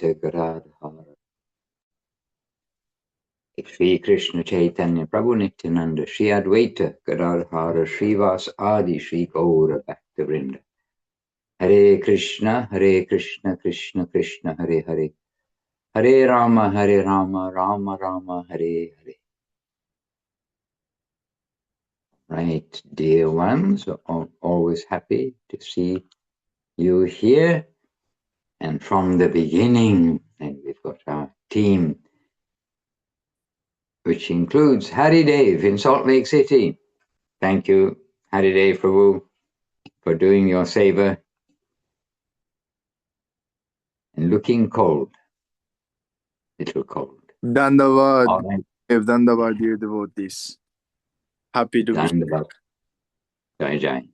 Advaita Gadadhara Shri Krishna Chaitanya Prabhu Nityananda Shri Advaita Gadadhara Srivas Adi Shri Gaura Bhaktivinoda Hare Krishna Krishna Krishna Hare Hare Hare Rama Rama Rama Hare Hare. Right, dear ones, always happy to see you here. And from the beginning, and we've got our team, which includes Hari Dev in Salt Lake City. Thank you, Hari Dev Prabhu, for doing your seva. And looking cold, little cold. Dandavad, All right. Dandavad, dear devotees. Happy to be Dandavad. Jai Jai.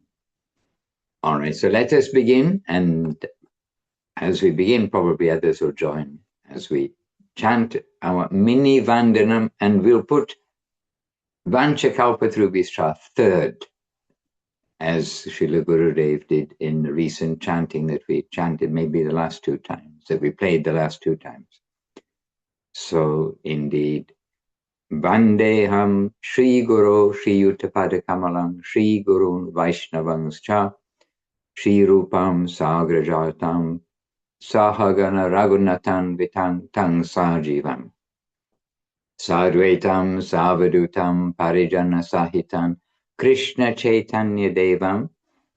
All right, so let us begin. And as we begin, probably others will join as we chant our mini Vandanam, and we'll put Vanchakalpatarubhishra third, as Srila Gurudev did in the recent chanting that we chanted maybe the last two times, that we played the last two times. So indeed, Vandeham Shri Guru Shri Yuttapada Kamalam Shri Gurun Vaishnavans Cha Shri Rupam Sagrajatam Sahagana Raghunathan Vitang Tang Sajivam Sadvaitam Savadutam Parijana Sahitam Krishna Chaitanya Devam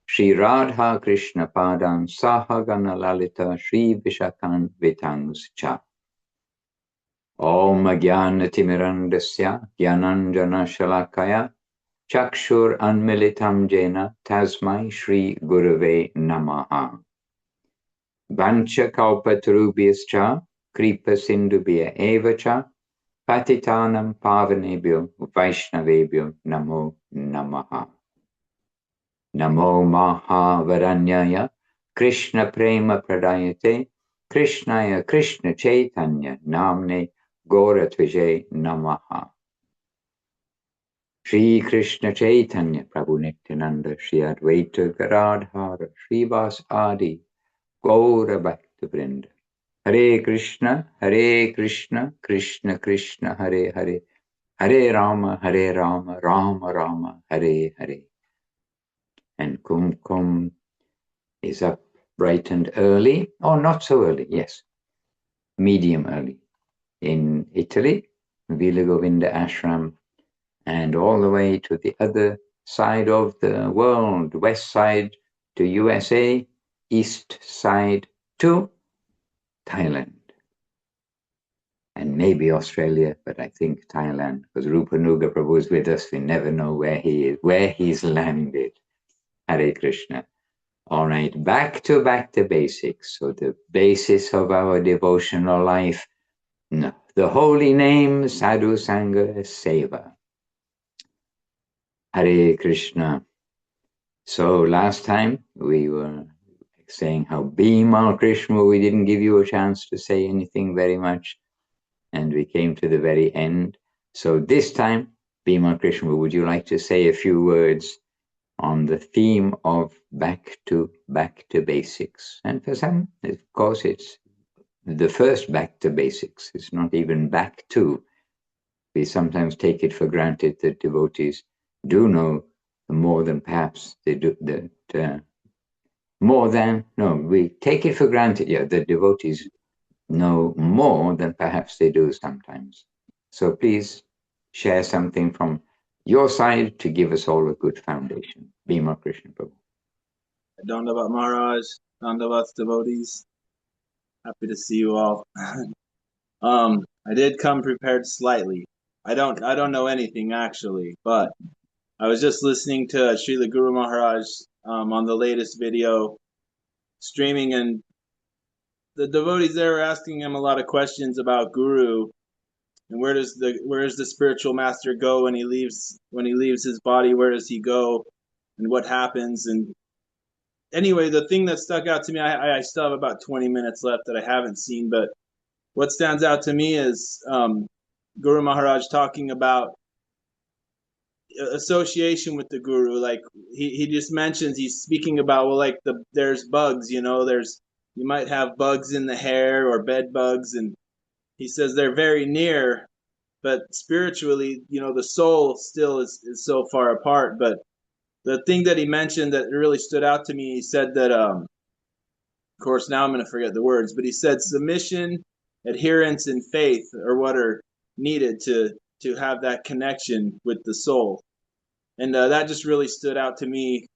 Shri Radha Krishna Padam Sahagana Lalita Shri Vishakan Vitangs Cha Om Jnana Timirandasya Jnananjana Shalakaya Chakshur Anmilitam Jena Tasmai Shri Gurave Namaha Vancha Kalpatarubhyascha Kripa Sindhubhya Evacha Patitanam Pavanebhyo Vaishnavebhyo Namo Namaha Namo Mahavaranyaya Krishna Prema Pradayate Krishnaya Krishna Chaitanya Namne Gauratvijay Namaha Shri Krishna Chaitanya Prabhu Nityananda Shri Advaita Gadadhara Srivas Adi Gaura Bhaktivinoda Hare Krishna Krishna Krishna Hare Hare Hare Rama Rama Rama Hare Hare. And Kumkum is up bright and early, or not so early, yes, medium early, in Italy, Villa Govinda Ashram, and all the way to the other side of the world, west side to USA, east side to Thailand, and maybe Australia, but I think Thailand, because Rupanuga Prabhu is with us. We never know where he is, where he's landed. Hare Krishna. All right, back to basics. So the basis of our devotional life, no, the holy name, sadhu-sanga, seva. Hare Krishna. So last time we were saying how Bimal Krishna, we didn't give you a chance to say anything very much, and we came to the very end. So this time, Bimal Krishna, would you like to say a few words on the theme of back to basics? And for some, of course, it's the first back to basics. It's not even back to. We sometimes take it for granted that devotees do know more than perhaps they do. We take it for granted, the devotees know more than perhaps they do sometimes. So please share something from your side to give us all a good foundation. Bimal Krishna Prabhu. Dandavat Maharaj, Dandavat devotees. Happy to see you all. I did come prepared slightly. I don't know anything actually, but I was just listening to Srila Guru Maharaj on the latest video streaming, and the devotees there were asking him a lot of questions about Guru and where does the spiritual master go when he leaves his body? Where does he go, and what happens? And anyway, the thing that stuck out to me, I still have about 20 minutes left that I haven't seen, but what stands out to me is Guru Maharaj talking about association with the Guru. Like he just mentions, he's speaking about, well, like there's bugs, there's you might have bugs in the hair or bed bugs, and he says they're very near, but spiritually, the soul still is so far apart. But the thing that he mentioned that really stood out to me, he said that, of course, now I'm going to forget the words, but he said submission, adherence, and faith are what are needed to have that connection with the soul. And that just really stood out to me.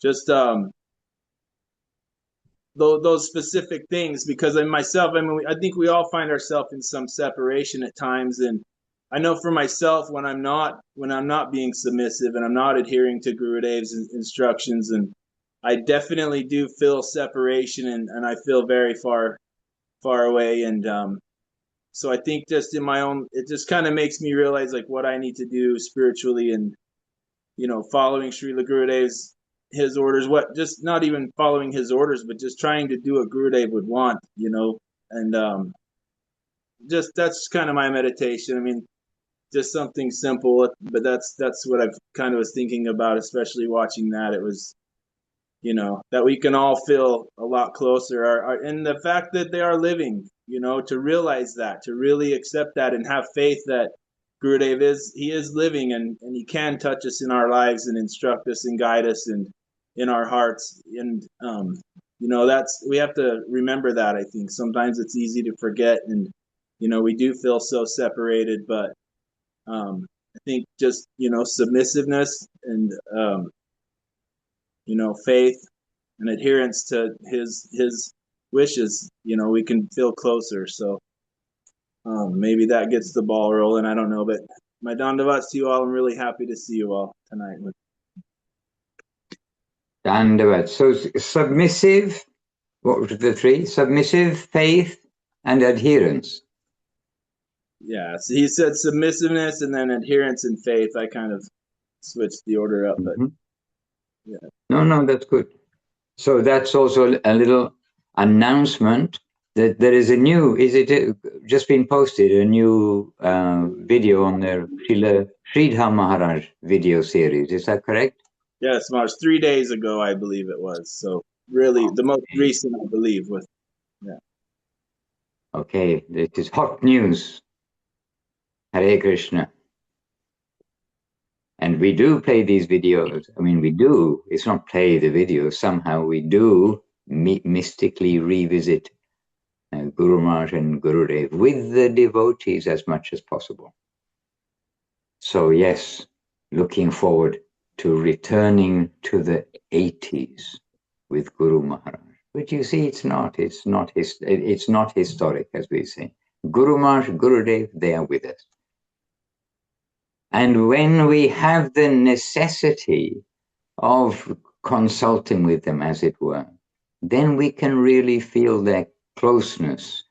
Just those specific things, because in myself, I think we all find ourselves in some separation at times, and I know for myself when I'm not being submissive and I'm not adhering to Gurudev's instructions, and I definitely do feel separation, and I feel very far away, and so I think just in my own, it just kind of makes me realize like what I need to do spiritually, and following Srila Gurudev's his orders, what just not even following his orders, but just trying to do what Gurudev would want, and just that's kind of my meditation. I mean, just something simple, but that's what I've kind of was thinking about, especially watching that. It was, that we can all feel a lot closer, and the fact that they are living, to realize that, to really accept that, and have faith that Gurudev is living, and he can touch us in our lives and instruct us and guide us and in our hearts, and that's, we have to remember that. I think sometimes it's easy to forget, and we do feel so separated, but I think just submissiveness and faith and adherence to his wishes, we can feel closer. So maybe that gets the ball rolling. I don't know, but my dandavats to you all. I'm really happy to see you all tonight. Dandavats. So submissive, what were the three? Submissive, faith, and adherence. Yeah, so he said submissiveness and then adherence and faith. I kind of switched the order up, but yeah. No, that's good. So that's also a little announcement that there is a new, just been posted, a new video on their Srila Maharaj video series. Is that correct? Yes, Mars. 3 days ago, I believe it was. So really, the most recent, I believe, Okay, this is hot news. Hare Krishna. And we do play these videos. I mean, we do. It's not play the videos. Somehow we do mystically revisit Guru Maharaj and Gurudev with the devotees as much as possible. So yes, looking forward to returning to the 80s with Guru Maharaj. But you see, it's not historic, as we say. Guru Maharaj, Gurudev, they are with us. And when we have the necessity of consulting with them, as it were, then we can really feel their closeness,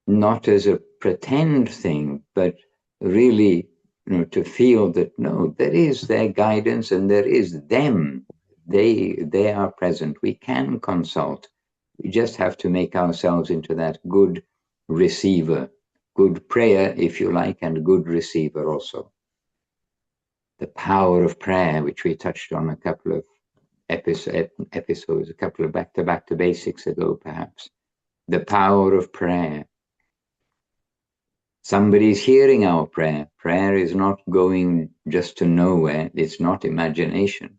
not as a pretend thing, but really, to feel that, no, there is their guidance and there is them. They are present. We can consult. We just have to make ourselves into that good receiver, good prayer, if you like, and good receiver also. The power of prayer, which we touched on a couple of episodes, a couple of back to basics ago, perhaps. The power of prayer. Somebody's hearing our prayer. Prayer is not going just to nowhere. It's not imagination.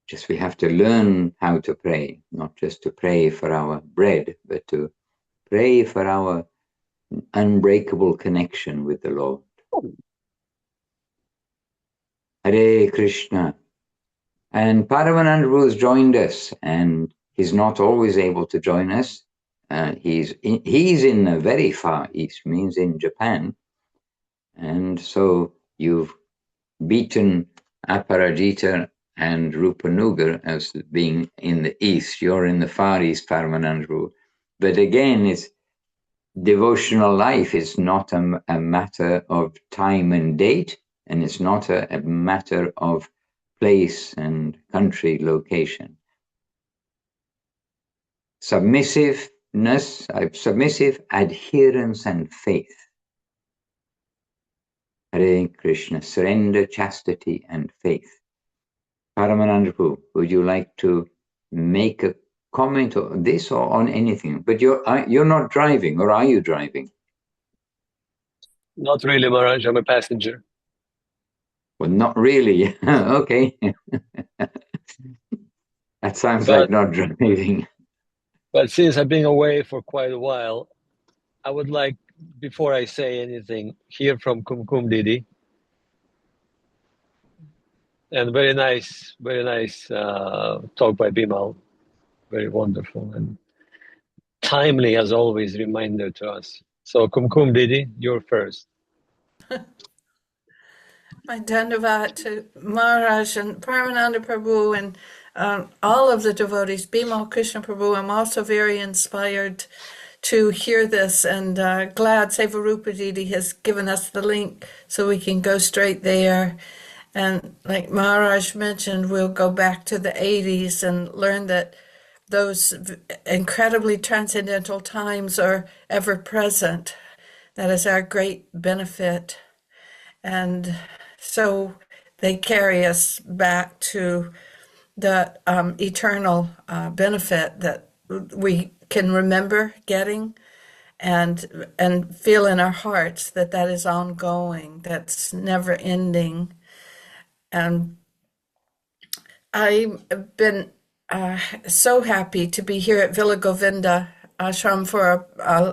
Just we have to learn how to pray, not just to pray for our bread, but to pray for our unbreakable connection with the Lord. Hare Krishna. And Paramananda has joined us, and he's not always able to join us. He's in the very far east, means in Japan. And so you've beaten Aparajita and Rupanuga as being in the east. You're in the far east, Paramananda. But again, it's devotional life is not a matter of time and date, and it's not a matter of place and country location. Submissive adherence and faith. Hare Krishna, surrender, chastity, and faith. Paramananda Prabhu, would you like to make a comment on this or on anything. But you're not driving, or are you driving? Not really, Maharaj. I'm a passenger. Well, not really. Okay. That sounds like not driving. But since I've been away for quite a while, I would like, before I say anything, hear from Kumkum Didi. And very nice talk by Bimal. Very wonderful and timely, as always, reminder to us. So Kumkum Didi, you're first. My dandavat to Maharaj and Paramananda Prabhu and all of the devotees, Bimal Krishna Prabhu. I'm also very inspired to hear this, and glad Seva Didi has given us the link so we can go straight there. And like Maharaj mentioned, we'll go back to the 80s and learn that those incredibly transcendental times are ever present. That is our great benefit. And so they carry us back to the eternal benefit that we can remember getting and feel in our hearts that that is ongoing, that's never ending. And I've been so happy to be here at Villa Govinda Ashram for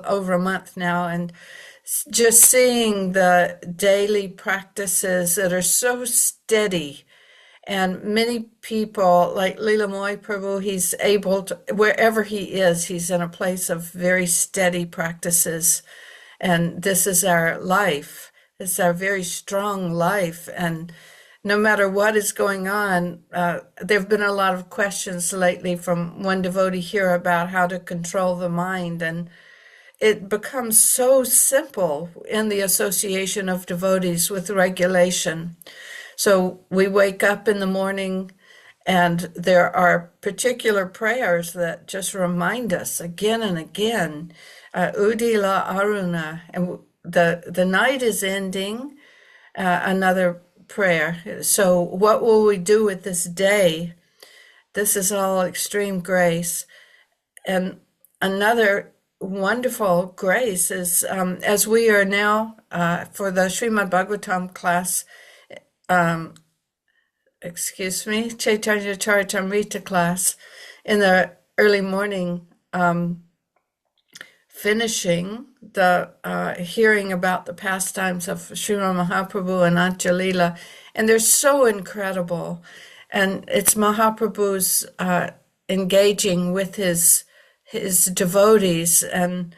over a month now, and just seeing the daily practices that are so steady. And many people, like Leela Moy Prabhu, he's able to, wherever he is, he's in a place of very steady practices. And this is our life. It's our very strong life. And no matter what is going on, there have been a lot of questions lately from one devotee here about how to control the mind. And it becomes so simple in the association of devotees with regulation. So we wake up in the morning and there are particular prayers that just remind us again and again, Udila Aruna, and the night is ending, another prayer. So what will we do with this day? This is all extreme grace. And another wonderful grace is, as we are now for the Srimad Bhagavatam class, Chaitanya Charitamrita class, in the early morning, finishing the hearing about the pastimes of Srila Mahaprabhu and Anjalila, and they're so incredible. And it's Mahaprabhu's engaging with his devotees, and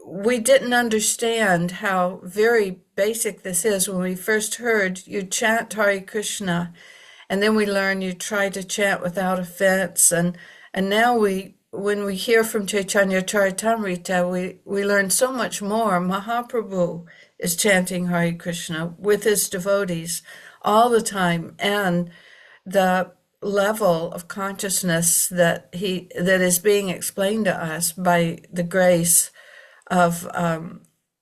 we didn't understand how very basic this is when we first heard you chant Hare Krishna, and then we learn you try to chant without offense, and now when we hear from Chaitanya Charitamrita, we learn so much more. Mahaprabhu is chanting Hare Krishna with his devotees all the time, and the level of consciousness that is being explained to us by the grace of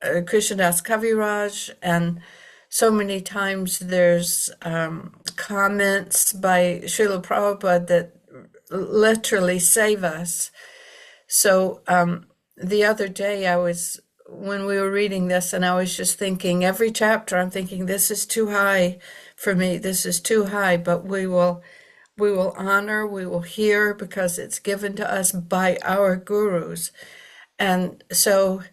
Krishnadas Kaviraj, and so many times there's comments by Srila Prabhupada that literally save us. So the other day when we were reading this, and I was just thinking, every chapter I'm thinking, this is too high for me, this is too high, but we will honor, we will hear, because it's given to us by our gurus. And so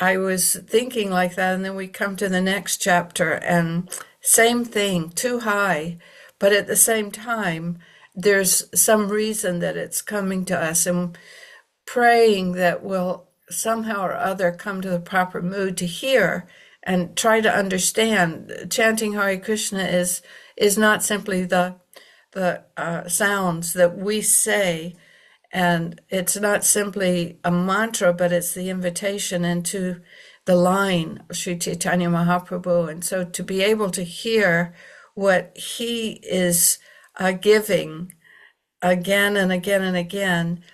I was thinking like that, and then we come to the next chapter, and same thing, too high, but at the same time, there's some reason that it's coming to us, and praying that we'll somehow or other come to the proper mood to hear and try to understand. Chanting Hare Krishna is not simply the sounds that we say, and it's not simply a mantra, but it's the invitation into the line of Sri Chaitanya Mahaprabhu. And so to be able to hear what he is giving again and again and again,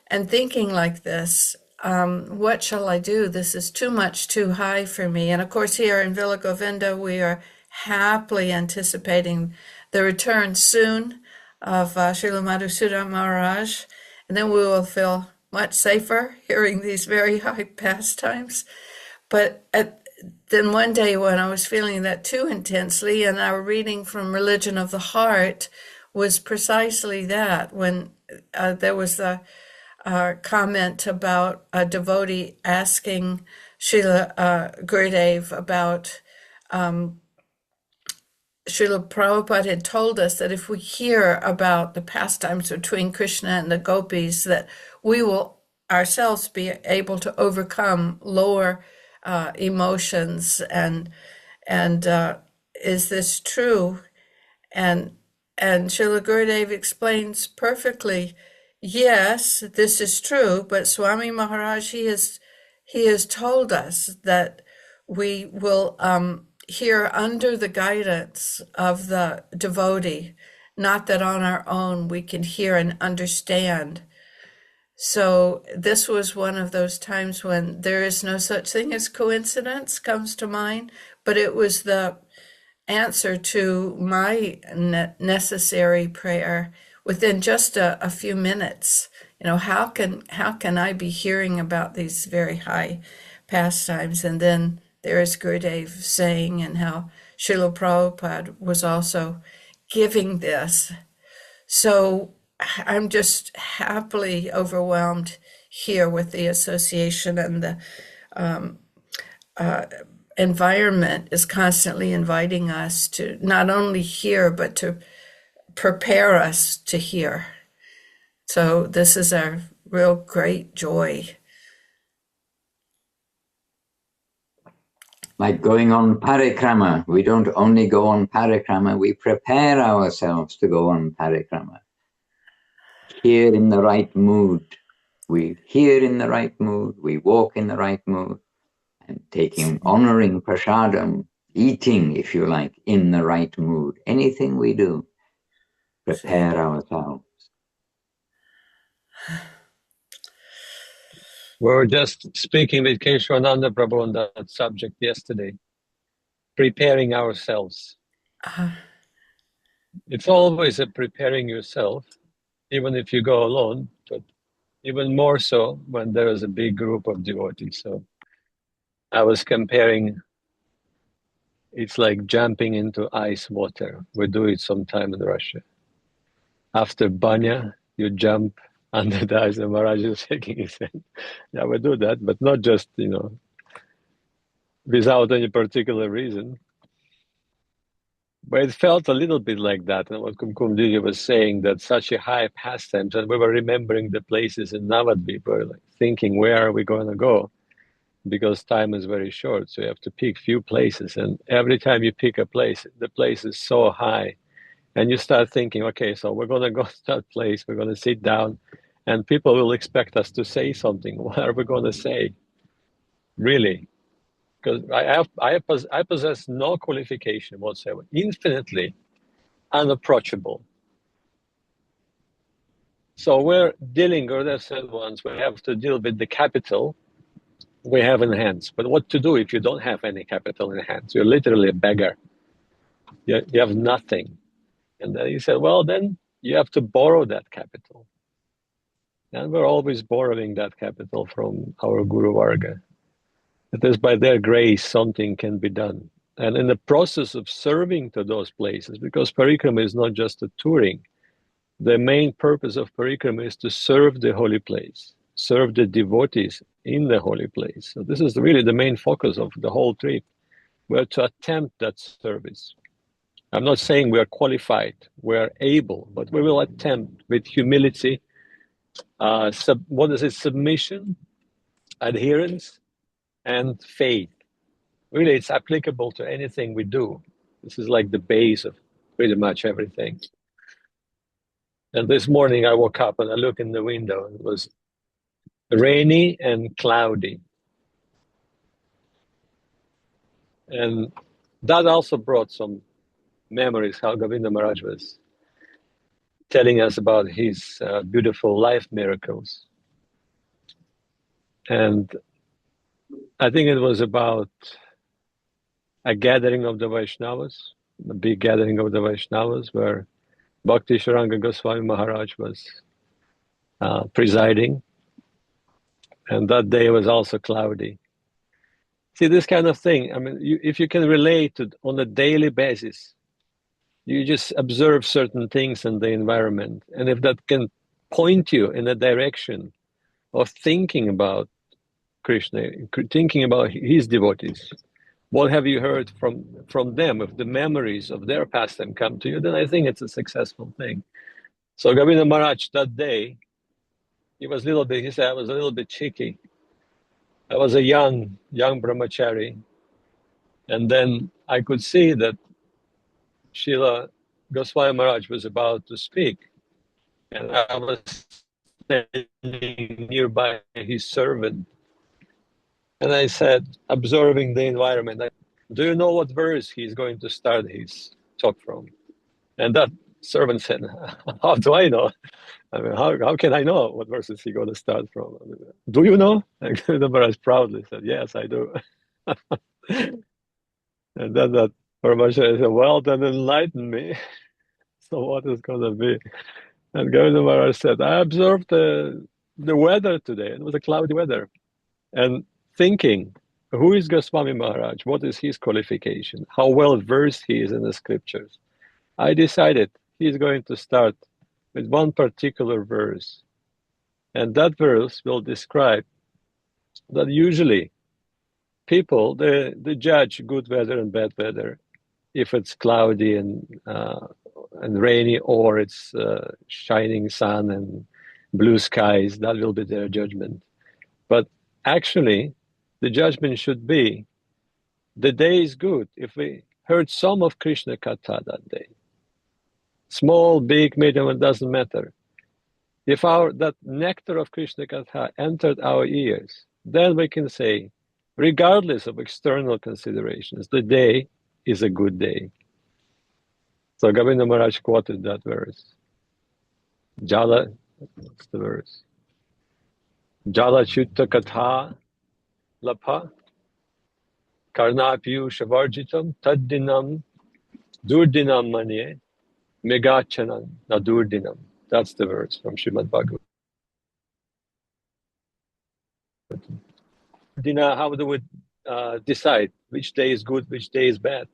and thinking like this, what shall I do? This is too much, too high for me. And of course, here in Villa Govinda, we are happily anticipating the return soon of Srila Madhusudan Maharaj, and then we will feel much safer hearing these very high pastimes. But then one day when I was feeling that too intensely, and our reading from Religion of the Heart was precisely that, when there was the comment about a devotee asking Srila Gurudev about Srila Prabhupada had told us that if we hear about the pastimes between Krishna and the gopis, that we will ourselves be able to overcome lower emotions, and is this true? And Srila Gurudev explains perfectly, yes, this is true, but Swami Maharaj, he has told us that we will hear under the guidance of the devotee, not that on our own we can hear and understand. So this was one of those times when there is no such thing as coincidence comes to mind, but it was the answer to my necessary prayer within just a few minutes. How can I be hearing about these very high pastimes? And then there is Gurudev saying, and how Srila Prabhupada was also giving this. So I'm just happily overwhelmed here with the association, and the environment is constantly inviting us to not only hear, but to prepare us to hear. So this is a real great joy. Like going on parikrama, we don't only go on parikrama, we prepare ourselves to go on parikrama. Here in the right mood, we hear in the right mood, we walk in the right mood, and honoring prasadam, eating, if you like, in the right mood. Anything we do, prepare ourselves. We were just speaking with Keshavananda Prabhu on that subject yesterday. Preparing ourselves. It's always a preparing yourself, even if you go alone, but even more so when there is a big group of devotees. So I was comparing, it's like jumping into ice water. We do it sometime in Russia. After banya, you jump under the ice, and Maharaj is shaking his head. Yeah, we do that, but not just, without any particular reason. But it felt a little bit like that, and what Kumkum Didi was saying, that such a high pastime, and we were remembering the places in Navadvip, we were like thinking, where are we going to go? Because time is very short, so you have to pick few places, and every time you pick a place, the place is so high, and you start thinking, okay, so we're going to go to that place, we're going to sit down, and people will expect us to say something. What are we going to say? Really? Because I possess no qualification whatsoever, infinitely unapproachable. So we're dealing, Gurudev said once, we have to deal with the capital we have in hands. But what to do if you don't have any capital in hands? You're literally a beggar. You have nothing. And then he said, well, then you have to borrow that capital. And we're always borrowing that capital from our Guru Varga. It is by their grace something can be done. And in the process of serving to those places, because parikrama is not just a touring, the main purpose of parikrama is to serve the holy place, serve the devotees in the holy place. So this is really the main focus of the whole trip. We are to attempt that service. I'm not saying we are qualified, we are able, but we will attempt with humility, submission, adherence, and faith. Really, it's applicable to anything we do. This is like the base of pretty much everything. And this morning I woke up and I looked in the window, and it was rainy and cloudy. And that also brought some memories, how Govinda Maharaj was telling us about his beautiful life miracles. And I think it was about a gathering of the Vaishnavas, a big gathering of the Vaishnavas, where Bhakti Sharanga Goswami Maharaj was presiding, and that day was also cloudy. See, this kind of thing, I mean, if you can relate to on a daily basis, you just observe certain things in the environment, and if that can point you in a direction of thinking about Krishna, thinking about his devotees, what have you heard from them? If the memories of their pastime come to you, then I think it's a successful thing. So Govinda Maharaj that day, he said, I was a little bit cheeky. I was a young brahmachari. And then I could see that Srila Goswami Maharaj was about to speak. And I was standing nearby his servant. And I said, observing the environment, do you know what verse he's going to start his talk from? And that servant said, how do I know? I mean, how can I know what verse is he going to start from? I mean, do you know? And the Maharaj proudly said, yes, I do. And then that Brahmachari said, well, then enlighten me. So what is going to be? And Govinda Maharaj said, I observed the weather today. It was a cloudy weather. And thinking, who is Goswami Maharaj? What is his qualification? How well versed he is in the scriptures? I decided he's going to start with one particular verse. And that verse will describe that usually people, they judge good weather and bad weather. If it's cloudy and rainy, or it's shining sun and blue skies, that will be their judgment. But actually, the judgment should be, the day is good if we heard some of Krishna Katha that day. Small, big, medium, it doesn't matter. If that nectar of Krishna Katha entered our ears, then we can say, regardless of external considerations, the day is a good day. So Govinda Maharaj quoted that verse. Jala, what's the verse? Jala Chutta Katha Lapha Karnapyu Shavarjitam Taddinam Durdinam Manye Megachanam Nadurdinam. That's the verse from Srimad Bhagavatam. Dina, how do we decide which day is good, which day is bad?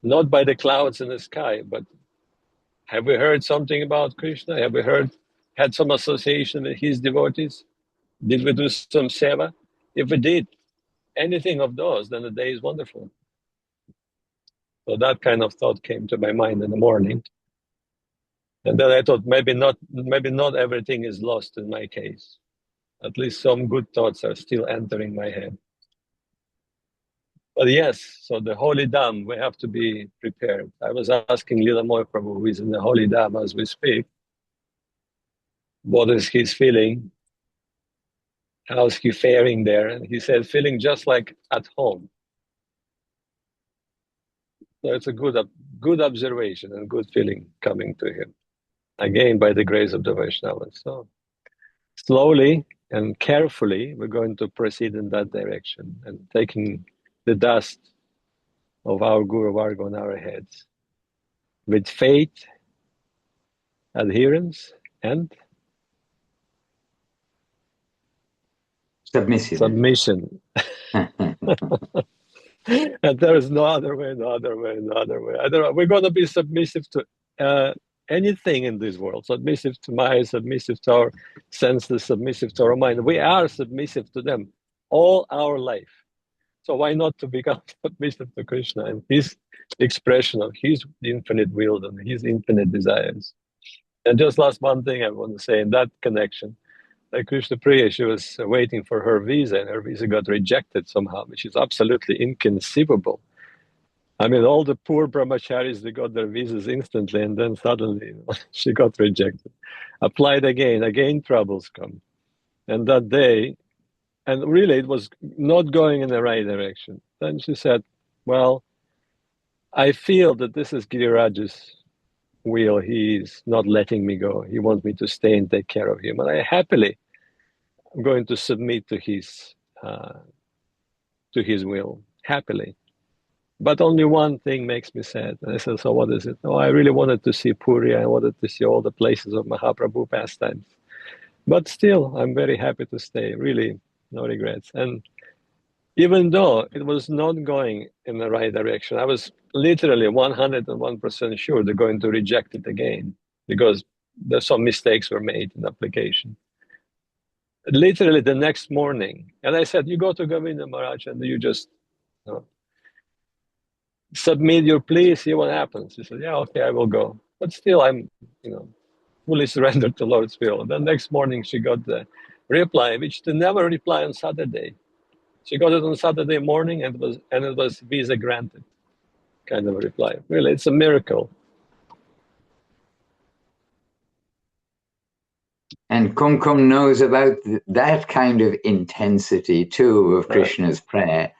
Not by the clouds in the sky, but have we heard something about Krishna? Have we had some association with his devotees? Did we do some seva? If we did anything of those, then the day is wonderful. So that kind of thought came to my mind in the morning. And then I thought maybe not everything is lost in my case. At least some good thoughts are still entering my head. But yes, so the Holy Dham, we have to be prepared. I was asking Lila Moy Prabhu, who is in the Holy Dham as we speak, what is his feeling? How's he faring there? And he said, feeling just like at home. So it's a good observation and good feeling coming to him. Again, by the grace of the Vaishnavas. So slowly and carefully, we're going to proceed in that direction and taking the dust of our Guru Varga on our heads with faith, adherence, and submission. And there is no other way. We're going to be submissive to anything in this world, submissive to Maya, submissive to our senses, submissive to our mind. We are submissive to them all our life. So why not to become submissive to Krishna and his expression of his infinite will and his infinite desires? And just last one thing I want to say in that connection. Like Krishna Priya, she was waiting for her visa and her visa got rejected somehow, which is absolutely inconceivable. I mean, all the poor brahmacharis, they got their visas instantly, and then suddenly she got rejected. Applied again troubles come. And that day, and really it was not going in the right direction. Then she said, well, I feel that this is Giriraj's will. He's not letting me go. He wants me to stay and take care of him. And I happily am going to submit to his will, happily. But only one thing makes me sad. And I said, so what is it? Oh, I really wanted to see Puri. I wanted to see all the places of Mahaprabhu pastimes. But still, I'm very happy to stay. Really, no regrets. And even though it was not going in the right direction, I was literally 101% sure they're going to reject it again because there's some mistakes were made in the application. Literally the next morning, and I said, you go to Govinda Maharaj and you just submit your plea, see what happens. He said, yeah, okay, I will go. But still, I'm, fully surrendered to Lord's will. And then next morning, she got the reply, which they never reply on Saturday. She got it on Saturday morning, and it was visa granted, kind of a reply. Really, it's a miracle. And Kumkum knows about that kind of intensity too of Krishna's prayer.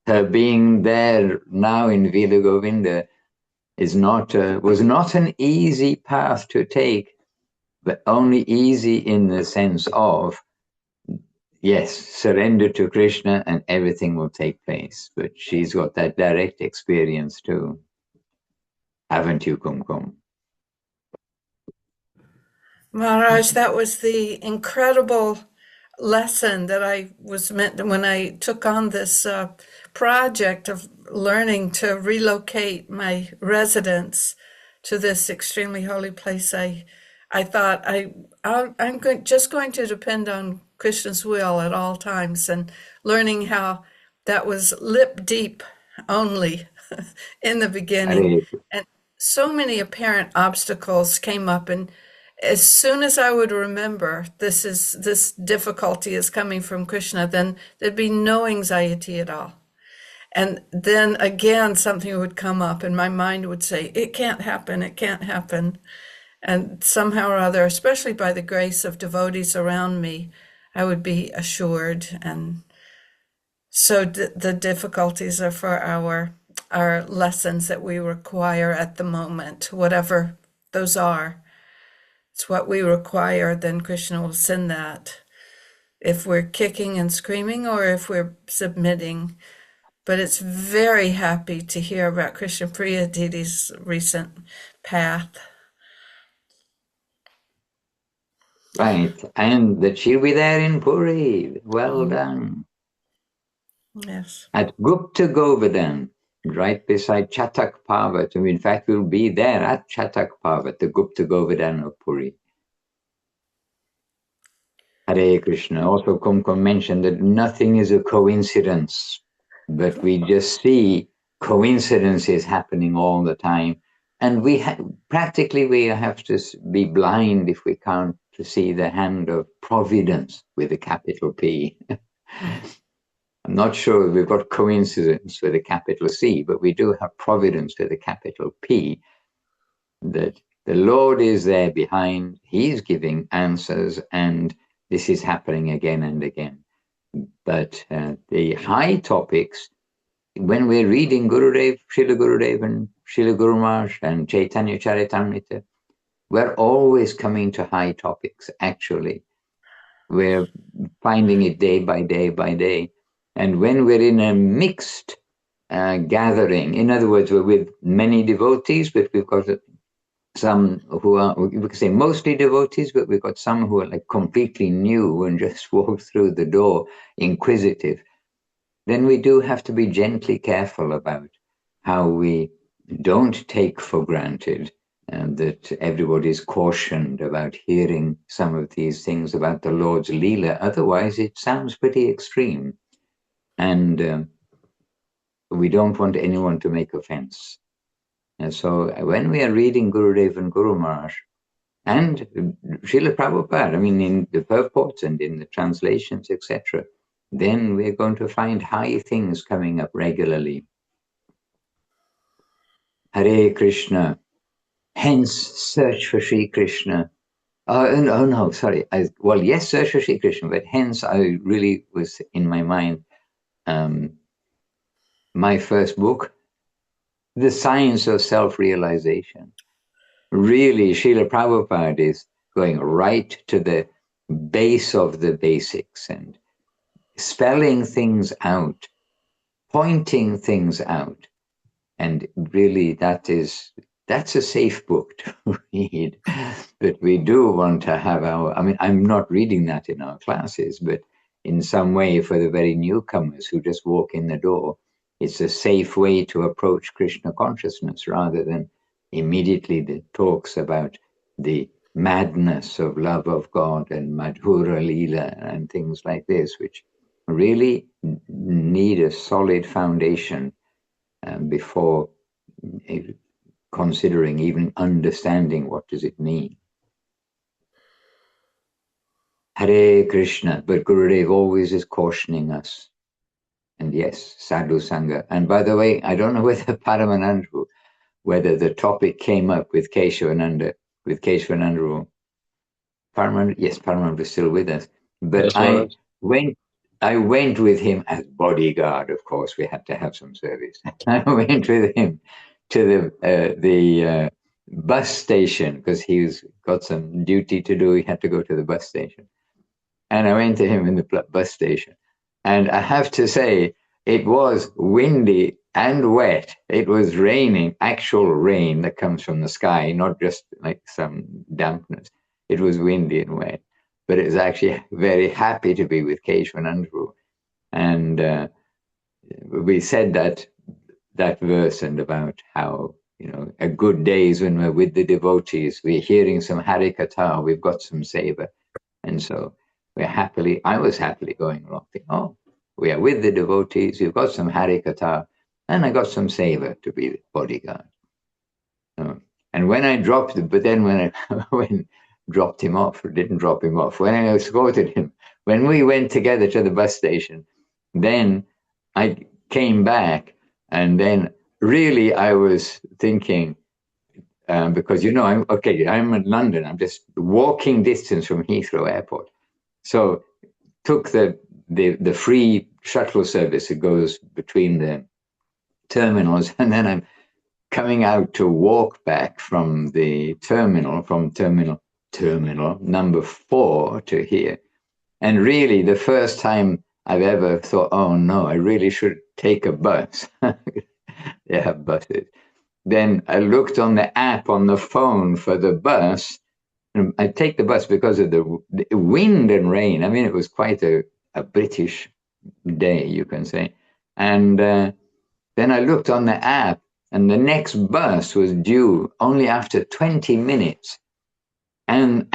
Her being there now in Villa Govinda was not an easy path to take, but only easy in the sense of, yes, surrender to Krishna and everything will take place. But she's got that direct experience too. Haven't you, Kumkum? Maharaj, that was the incredible lesson that I was meant when I took on this project of learning to relocate my residence to this extremely holy place. I thought I'm just going to depend on Krishna's will at all times, and learning how that was lip deep only in the beginning. And so many apparent obstacles came up, and as soon as I would remember this difficulty is coming from Krishna, then there'd be no anxiety at all. And then again, something would come up and my mind would say, it can't happen, it can't happen. And somehow or other, especially by the grace of devotees around me, I would be assured. And so the difficulties are for our lessons that we require at the moment, whatever those are. It's what we require, then Krishna will send that. If we're kicking and screaming or if we're submitting. But it's very happy to hear about Krishna Priya Didi's recent path. Right, and that she'll be there in Puri. Well done. Yes. At Gupta Govardhan, right beside Chatak Parvat. In fact, we'll be there at Chatak Parvat, the Gupta Govardhan of Puri. Hare Krishna. Also, Kumkum mentioned that nothing is a coincidence, but we just see coincidences happening all the time. And we have to be blind if we can't to see the hand of providence with a capital P. I'm not sure we've got coincidence with a capital C, but we do have providence with a capital P, that the Lord is there behind, he's giving answers, and this is happening again and again. But the high topics, when we're reading Srila Gurudev and Srila Guru Maharaj and Chaitanya Charitamrita, we're always coming to high topics, actually. We're finding it day by day by day. And when we're in a mixed gathering, in other words, we're with many devotees, but we've got some who are, we could say mostly devotees, but we've got some who are like completely new and just walked through the door, inquisitive, then we do have to be gently careful about how we don't take for granted and that everybody's cautioned about hearing some of these things about the Lord's Leela. Otherwise, it sounds pretty extreme. And we don't want anyone to make offense. And so when we are reading Gurudev and Guru Maharaj and Srila Prabhupada, I mean, in the purports and in the translations, etc., then we're going to find high things coming up regularly. Hare Krishna. Hence, search for Sri Krishna. Yes, search for Sri Krishna, but hence I really was in my mind, my first book, The Science of Self-Realization. Really, Srila Prabhupada is going right to the base of the basics and spelling things out, pointing things out, And really, that's a safe book to read. But we do want to have I'm not reading that in our classes, but in some way for the very newcomers who just walk in the door, it's a safe way to approach Krishna consciousness rather than immediately the talks about the madness of love of God and Madhura Leela and things like this, which really need a solid foundation before considering even understanding what does it mean. Hare Krishna, but Gurudev always is cautioning us. And yes, sadhu-sanga. And by the way, I don't know whether Paramanandru, whether the topic came up with Keshavananda, yes, Paramanandru is still with us. But Yes, I went with him as bodyguard, of course. We had to have some service. I went with him to the bus station because he's got some duty to do. He had to go to the bus station. And I went to him in the bus station. And I have to say, it was windy and wet. It was raining, actual rain that comes from the sky, not just like some dampness. It was windy and wet. But it was actually very happy to be with Keshavanandru. And we said that verse and about how, a good day is when we're with the devotees, we're hearing some Harikatha, we've got some seva. And so I was happily going along, thinking, we are with the devotees, we've got some Harikatha, and I got some seva to be the bodyguard. And when I dropped him, but then when I dropped him off, or didn't drop him off, when I escorted him, when we went together to the bus station, then I came back, and then really I was thinking, because I'm in London, I'm just walking distance from Heathrow Airport. So took the free shuttle service that goes between the terminals, and then I'm coming out to walk back from the terminal, terminal number 4 to here. And really the first time I've ever thought, oh no, I really should take a bus. They have buses. Then I looked on the app on the phone for the bus. And I take the bus because of the wind and rain. I mean, it was quite a British day, you can say. And then I looked on the app, and the next bus was due only after 20 minutes. And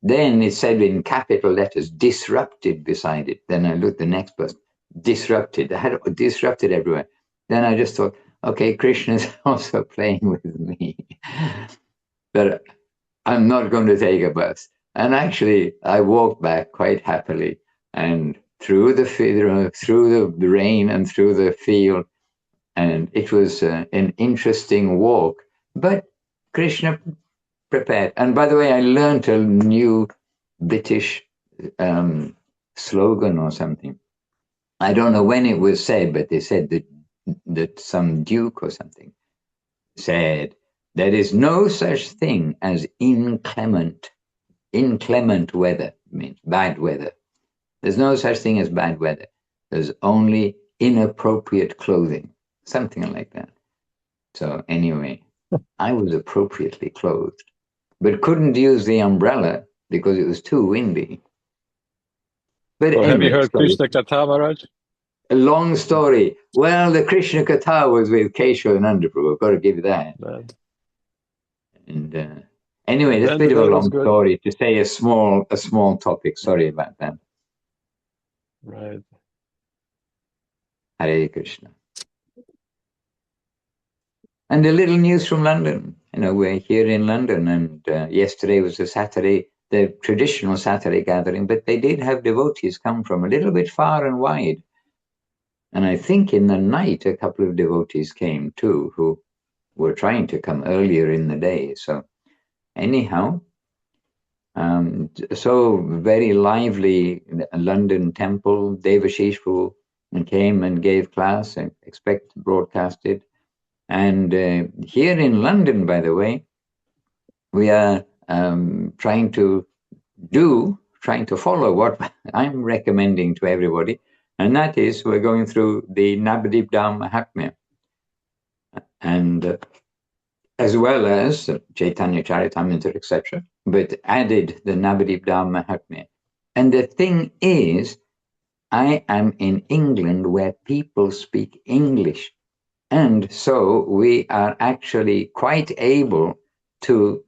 then it said in capital letters, disrupted beside it. Then I looked, the next bus, disrupted. I had disrupted everywhere. Then I just thought, okay, Krishna's also playing with me. But I'm not going to take a bus. And actually, I walked back quite happily, and through the rain and through the field. And it was an interesting walk. But Krishna prepared. And by the way, I learned a new British slogan or something. I don't know when it was said, but they said that some duke or something said, there is no such thing as inclement weather, means bad weather. There's no such thing as bad weather. There's only inappropriate clothing, something like that. So anyway, I was appropriately clothed, but couldn't use the umbrella because it was too windy. But so anyway, have you heard Krishna Katha, Maharaj? A long story. Well, the Krishna Katha was with Keshavananda Prabhu. I've got to give you that. And anyway, that's a bit of a long story to say a small topic. Sorry about that. Right. Hare Krishna. And a little news from London. We're here in London, and yesterday was the traditional Saturday gathering, but they did have devotees come from a little bit far and wide. And I think in the night, a couple of devotees came too, who were trying to come earlier in the day. So anyhow, so very lively London temple, Devashish Prabhu came and gave class, and broadcasted. And here in London, by the way, we are trying to follow what I'm recommending to everybody. And that is, we're going through the Navadip Dham Mahatmya. and as well as Chaitanya Charitamrita, etc., but added the Navadip Dham Mahatmya. And the thing is, I am in England where people speak English. And so we are actually quite able to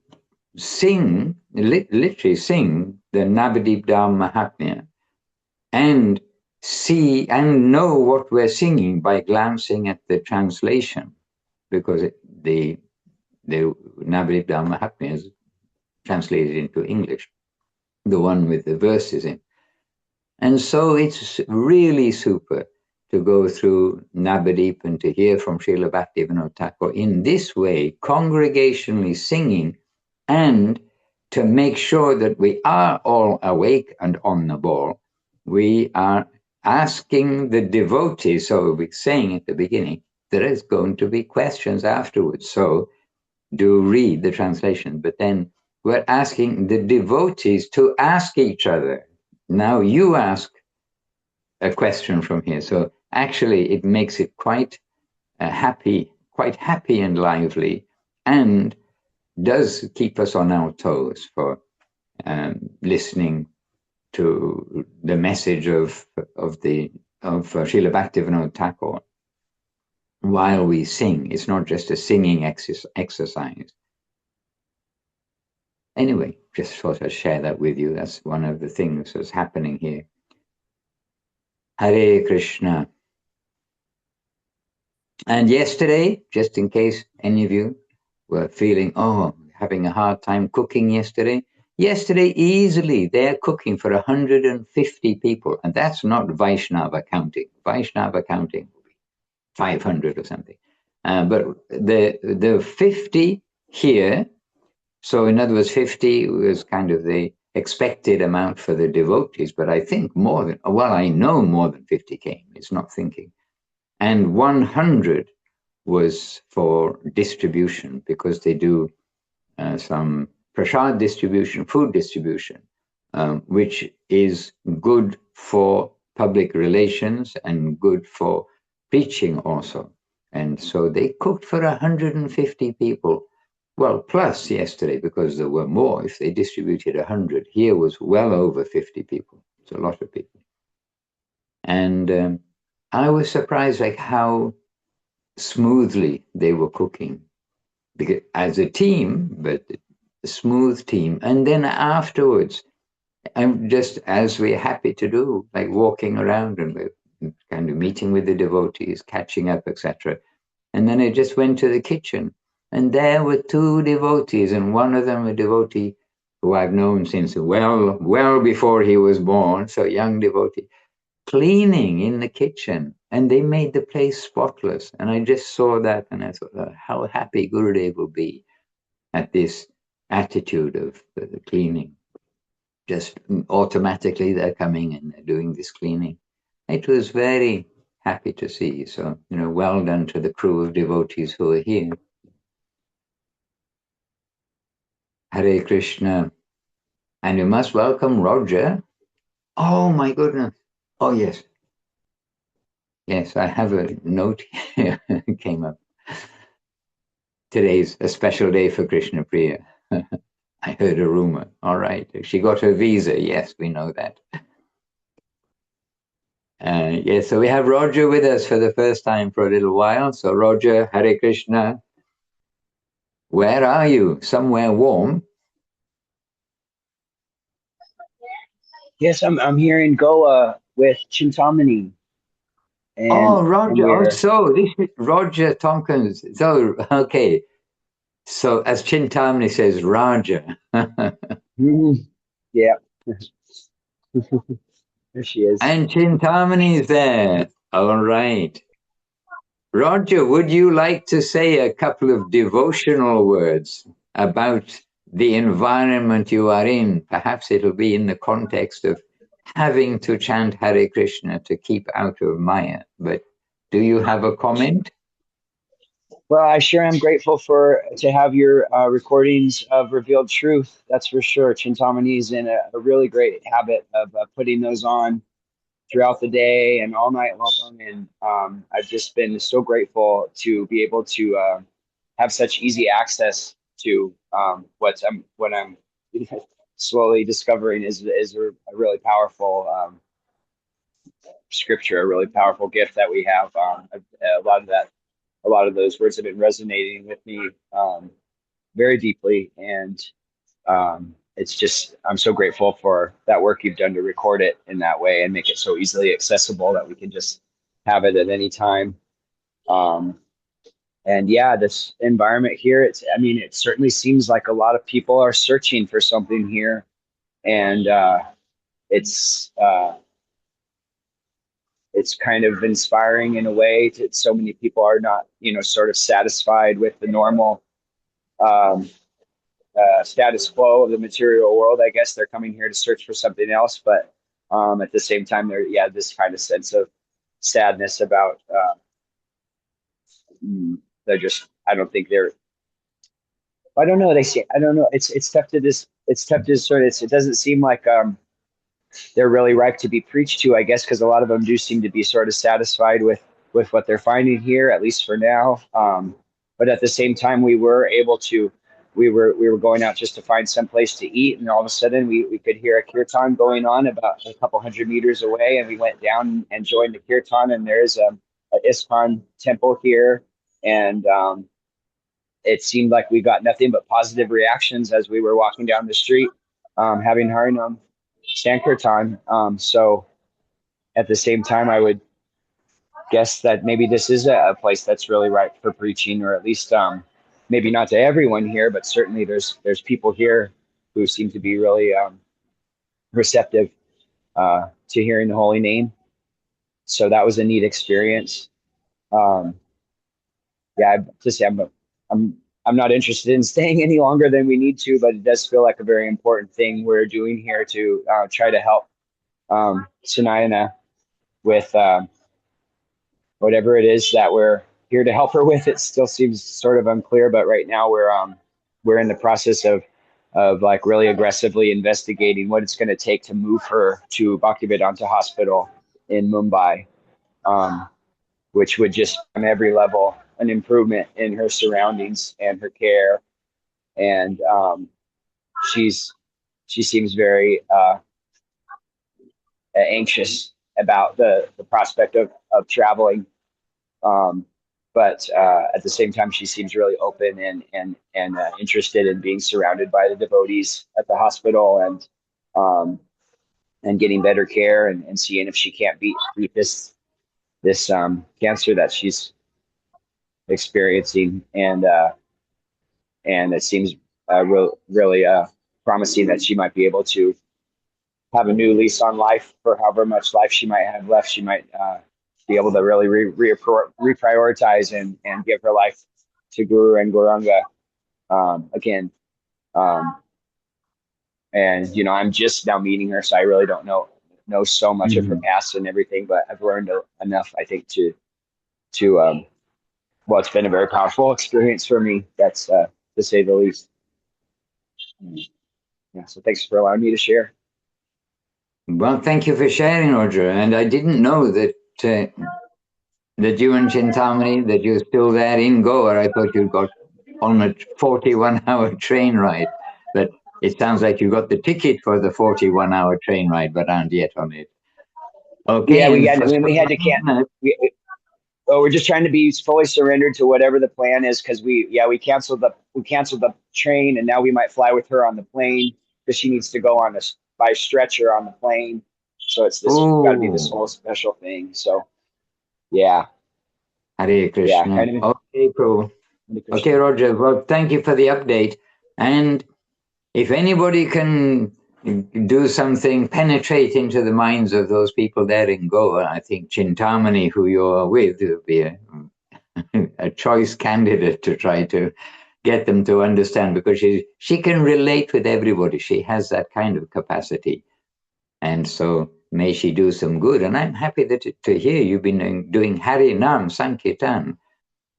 sing, literally sing the Navadip Dham Mahatmya and see and know what we're singing by glancing at the translation, because the Navadip Dham Mahatmya is translated into English, the one with the verses in. And so it's really super to go through Navadip and to hear from Srila Bhaktivinoda Thakur in this way, congregationally singing, and to make sure that we are all awake and on the ball. We are asking the devotees, so we're saying at the beginning, there is going to be questions afterwards. So do read the translation, but then we're asking the devotees to ask each other. Now you ask a question from here. So actually it makes it quite happy and lively, and does keep us on our toes for listening to the message of Srila Bhaktivinoda Thakur while we sing. It's not just a singing exercise. Anyway, just thought I'd share that with you. That's one of the things that's happening here. Hare Krishna. And yesterday, just in case any of you were feeling, having a hard time cooking yesterday, easily they're cooking for 150 people. And that's not Vaishnava counting. Vaishnava counting will be 500 or something. But the 50 here, so in other words, 50 was kind of the expected amount for the devotees, but I think I know more than 50 came. It's not thinking. And 100 was for distribution, because they do some prasad distribution, food distribution, which is good for public relations and good for preaching also. And so they cooked for 150 people. Well, plus yesterday, because there were more. If they distributed 100, here was well over 50 people. It's a lot of people. And I was surprised how smoothly they were cooking, because as a team, but a smooth team. And then afterwards, I'm just, as we're happy to do, like walking around and we're kind of meeting with the devotees, catching up, etc. And then I just went to the kitchen, and there were two devotees, and one of them a devotee who I've known since well before he was born, so young devotee, cleaning in the kitchen, and they made the place spotless. And I just saw that, and I thought, how happy Gurudev will be at this attitude of the cleaning. Just automatically they're coming and they're doing this cleaning. It was very happy to see. So, well done to the crew of devotees who are here. Hare Krishna. And you must welcome Roger. Oh my goodness. Oh yes. Yes, I have a note here. Came up. Today's a special day for Krishna Priya. I heard a rumor. All right. She got her visa. Yes, we know that. Yes, so we have Roger with us for the first time for a little while. So Roger, Hare Krishna. Where are you? Somewhere warm? Yes, I'm here in Goa with Chintamani. And Roger. So this is Roger Tompkins. So, okay. So as Chintamani says, Raja. Yeah. There she is. And Chintamani is there. All right. Roger, would you like to say a couple of devotional words about the environment you are in? Perhaps it'll be in the context of having to chant Hare Krishna to keep out of Maya. But do you have a comment? Well, I sure am grateful to have your recordings of Revealed Truth. That's for sure. Chintamani is in a really great habit of putting those on throughout the day and all night long. And I've just been so grateful to be able to have such easy access to what I'm slowly discovering is a really powerful scripture, a really powerful gift that we have. A lot of those words have been resonating with me very deeply, and it's just, I'm so grateful for that work you've done to record it in that way and make it so easily accessible that we can just have it at any time. And yeah, this environment here, it certainly seems like a lot of people are searching for something here. And it's kind of inspiring in a way that so many people are not, sort of satisfied with the normal status quo of the material world. I guess they're coming here to search for something else, but at the same time, this kind of sense of sadness about I don't think they're. I don't know. I don't know. It's tough to sort of. It doesn't seem like they're really ripe to be preached to, I guess, because a lot of them do seem to be sort of satisfied with what they're finding here, at least for now. But at the same time, we were going out just to find some place to eat, and all of a sudden we could hear a kirtan going on about a couple hundred meters away, and we went down and joined the kirtan, and there's a ISKCON temple here, and it seemed like we got nothing but positive reactions as we were walking down the street, having Harinam Sankirtan. So at the same time, I would guess that maybe this is a place that's really ripe for preaching, or at least maybe not to everyone here, but certainly there's people here who seem to be really receptive to hearing the holy name. So that was a neat experience. I'm not interested in staying any longer than we need to, but it does feel like a very important thing we're doing here to try to help Sanayana with whatever it is that we're here to help her with. It still seems sort of unclear, but right now we're in the process of like really aggressively investigating what it's going to take to move her to Bhaktivedanta Hospital in Mumbai, which would just on every level an improvement in her surroundings and her care. And she seems very anxious about the prospect of traveling. But at the same time, she seems really open and interested in being surrounded by the devotees at the hospital and getting better care and seeing if she can't beat this cancer that she's experiencing. And it seems really promising that she might be able to have a new lease on life for however much life she might have left. She might be able to really reprioritize and give her life to Guru and Gauranga again. And I'm just now meeting her, so I really don't know so much of her past and everything, but I've learned enough, I think, to well, it's been a very powerful experience for me. That's to say the least. Yeah. So thanks for allowing me to share. Well, thank you for sharing, Roger. And I didn't know that you and Chintamani, that you're still there in Goa. I thought you got on a 41-hour train ride, but it sounds like you got the ticket for the 41-hour train ride, but aren't yet on it. Okay. Yeah, we had to cancel. We're just trying to be fully surrendered to whatever the plan is, because we canceled the train, and now we might fly with her on the plane because she needs to go by stretcher on the plane. So it's this got to be this whole special thing. So yeah. Hare Krishna. Yeah, kind of. Okay, Prabhu. Okay, Roger. Well, thank you for the update. And if anybody can do something, penetrate into the minds of those people there in Goa, I think Chintamani, who you're with, would be a choice candidate to try to get them to understand, because she can relate with everybody. She has that kind of capacity. And so may she do some good. And I'm happy to hear you've been doing Harinam Sankirtan.